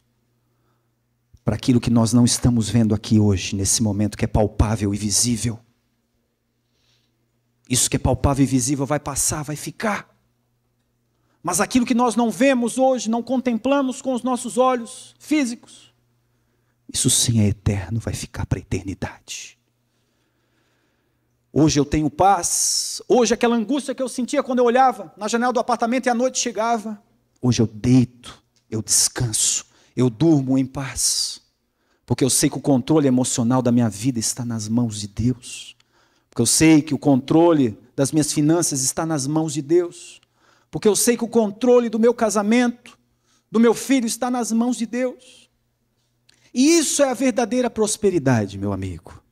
para aquilo que nós não estamos vendo aqui hoje, nesse momento que é palpável e visível. Isso que é palpável e visível vai passar, vai ficar. Mas aquilo que nós não vemos hoje, não contemplamos com os nossos olhos físicos, isso sim é eterno, vai ficar para a eternidade. Hoje eu tenho paz, hoje aquela angústia que eu sentia quando eu olhava na janela do apartamento e a noite chegava, hoje eu deito, eu descanso, eu durmo em paz, porque eu sei que o controle emocional da minha vida está nas mãos de Deus, porque eu sei que o controle das minhas finanças está nas mãos de Deus, porque eu sei que o controle do meu casamento, do meu filho, está nas mãos de Deus. E isso é a verdadeira prosperidade, meu amigo,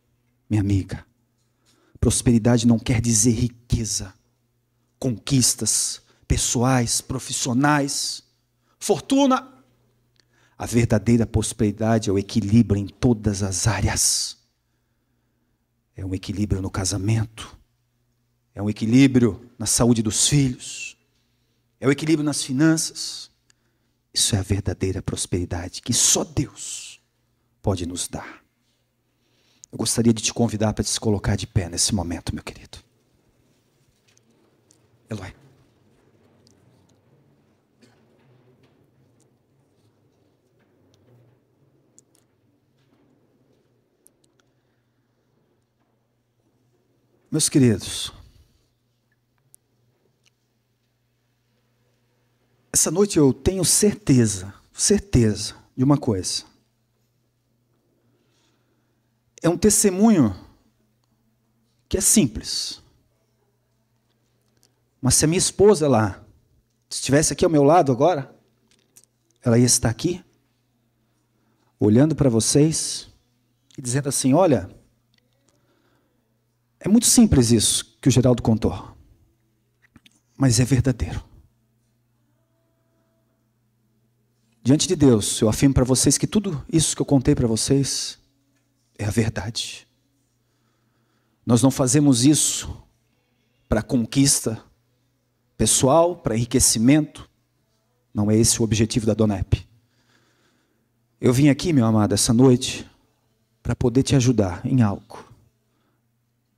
minha amiga. Prosperidade não quer dizer riqueza, conquistas pessoais, profissionais, fortuna. A verdadeira prosperidade é o equilíbrio em todas as áreas. É um equilíbrio no casamento, é um equilíbrio na saúde dos filhos, é o equilíbrio nas finanças. Isso é a verdadeira prosperidade que só Deus pode nos dar. Eu gostaria de te convidar para se colocar de pé nesse momento, meu querido. Eloy. Meus queridos, essa noite eu tenho certeza de uma coisa. É um testemunho que é simples. Mas se a minha esposa lá estivesse aqui ao meu lado agora, ela ia estar aqui, olhando para vocês e dizendo assim: olha, é muito simples isso que o Geraldo contou, mas é verdadeiro. Diante de Deus, eu afirmo para vocês que tudo isso que eu contei para vocês é a verdade. Nós não fazemos isso para conquista pessoal, para enriquecimento. Não é esse o objetivo da Donep. Eu vim aqui, meu amado, essa noite, para poder te ajudar em algo.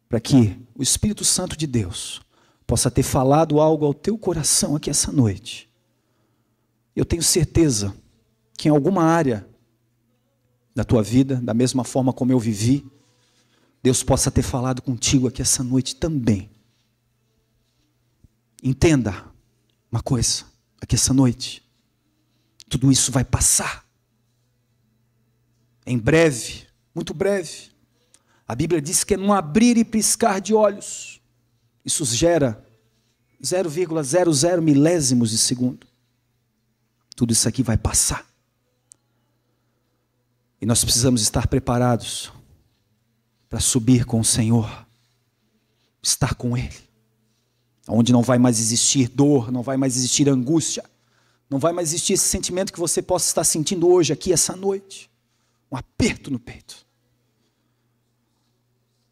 Para que o Espírito Santo de Deus possa ter falado algo ao teu coração aqui essa noite. Eu tenho certeza que em alguma área da tua vida, da mesma forma como eu vivi, Deus possa ter falado contigo aqui essa noite também. Entenda uma coisa, aqui essa noite, tudo isso vai passar. Em breve, muito breve. A Bíblia diz que é num abrir e piscar de olhos. Isso gera 0,00 milésimos de segundo. Tudo isso aqui vai passar. E nós precisamos estar preparados para subir com o Senhor, estar com Ele, onde não vai mais existir dor, não vai mais existir angústia, não vai mais existir esse sentimento que você possa estar sentindo hoje aqui, essa noite, um aperto no peito.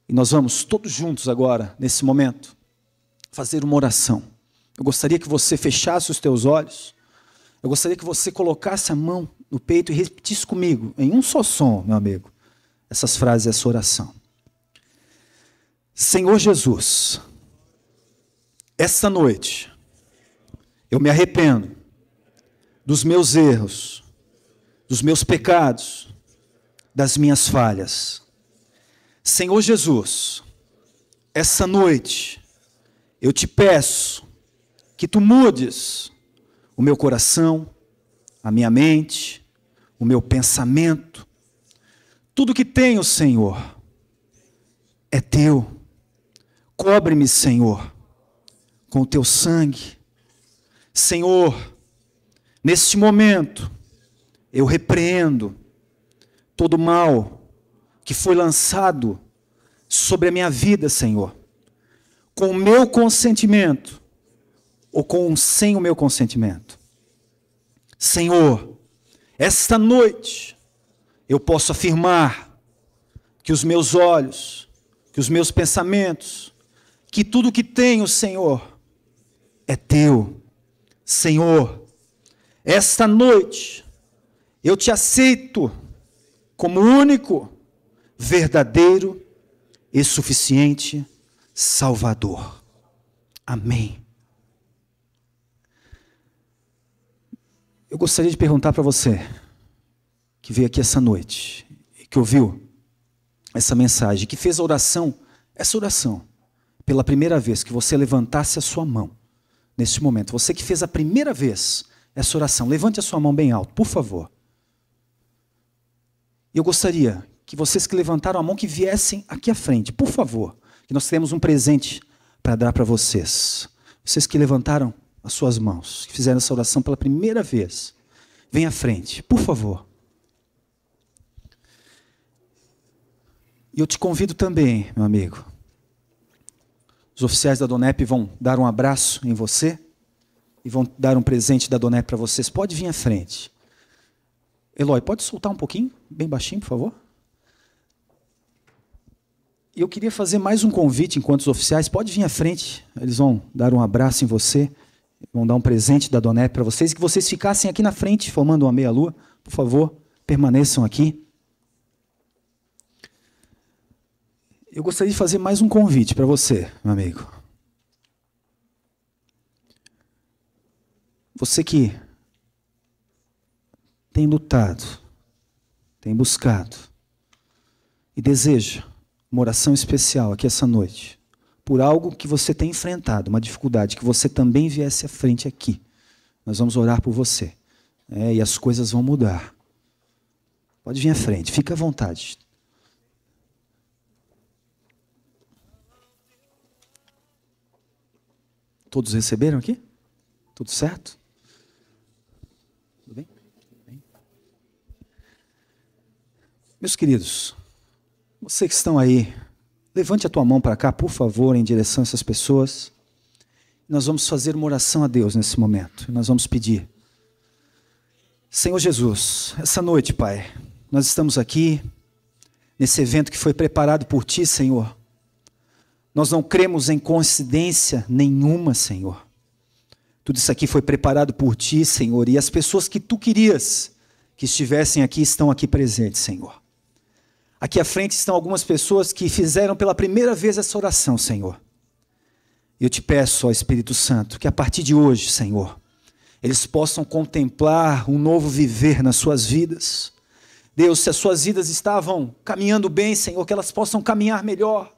E nós vamos todos juntos agora, nesse momento, fazer uma oração. Eu gostaria que você fechasse os teus olhos, eu gostaria que você colocasse a mão no peito e repetisse comigo, em um só som, meu amigo, essas frases, essa oração. Senhor Jesus, esta noite, eu me arrependo dos meus erros, dos meus pecados, das minhas falhas. Senhor Jesus, essa noite, eu te peço que tu mudes o meu coração, a minha mente, o meu pensamento. Tudo que tenho, Senhor, é teu. Cobre-me, Senhor, com o teu sangue. Senhor, neste momento, eu repreendo todo mal que foi lançado sobre a minha vida, Senhor, com o meu consentimento ou sem o meu consentimento. Senhor, esta noite eu posso afirmar que os meus olhos, que os meus pensamentos, que tudo que tenho, Senhor, é teu. Senhor, esta noite eu te aceito como único, verdadeiro e suficiente Salvador. Amém. Eu gostaria de perguntar para você, que veio aqui essa noite, que ouviu essa mensagem, que fez a oração, essa oração, pela primeira vez, que você levantasse a sua mão, nesse momento. Você que fez a primeira vez essa oração, levante a sua mão bem alto, por favor. Eu gostaria que vocês que levantaram a mão, que viessem aqui à frente, por favor, que nós temos um presente para dar para vocês. Vocês que levantaram as suas mãos, que fizeram essa oração pela primeira vez, venham à frente, por favor. E eu te convido também, meu amigo. Os oficiais da Donep vão dar um abraço em você e vão dar um presente da Donep para vocês. Pode vir à frente. Eloy, pode soltar um pouquinho, bem baixinho, por favor? E eu queria fazer mais um convite enquanto os oficiais. Pode vir à frente, eles vão dar um abraço em você, vão dar um presente da Donep para vocês, que vocês ficassem aqui na frente, formando uma meia-lua. Por favor, permaneçam aqui. Eu gostaria de fazer mais um convite para você, meu amigo. Você que tem lutado, tem buscado e deseja uma oração especial aqui essa noite, por algo que você tem enfrentado, uma dificuldade, que você também viesse à frente aqui. Nós vamos orar por você. E as coisas vão mudar. Pode vir à frente, fica à vontade. Todos receberam aqui? Tudo certo? Tudo bem? Meus queridos, vocês que estão aí, levante a tua mão para cá, por favor, em direção a essas pessoas. Nós vamos fazer uma oração a Deus nesse momento. Nós vamos pedir. Senhor Jesus, essa noite, Pai, nós estamos aqui, nesse evento que foi preparado por Ti, Senhor. Nós não cremos em coincidência nenhuma, Senhor. Tudo isso aqui foi preparado por Ti, Senhor, e as pessoas que Tu querias que estivessem aqui estão aqui presentes, Senhor. Aqui à frente estão algumas pessoas que fizeram pela primeira vez essa oração, Senhor. Eu te peço, ó Espírito Santo, que a partir de hoje, Senhor, eles possam contemplar um novo viver nas suas vidas. Deus, se as suas vidas estavam caminhando bem, Senhor, que elas possam caminhar melhor.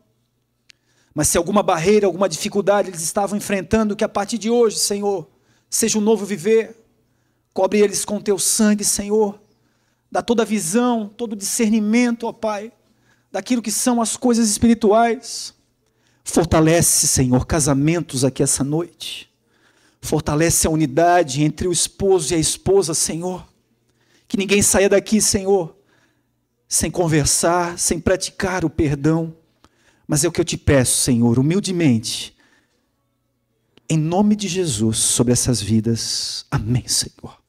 Mas se alguma barreira, alguma dificuldade eles estavam enfrentando, que a partir de hoje, Senhor, seja um novo viver. Cobre eles com Teu sangue, Senhor. Dá toda a visão, todo o discernimento, ó Pai, daquilo que são as coisas espirituais. Fortalece, Senhor, casamentos aqui essa noite. Fortalece a unidade entre o esposo e a esposa, Senhor. Que ninguém saia daqui, Senhor, sem conversar, sem praticar o perdão. Mas é o que eu te peço, Senhor, humildemente, em nome de Jesus, sobre essas vidas. Amém, Senhor.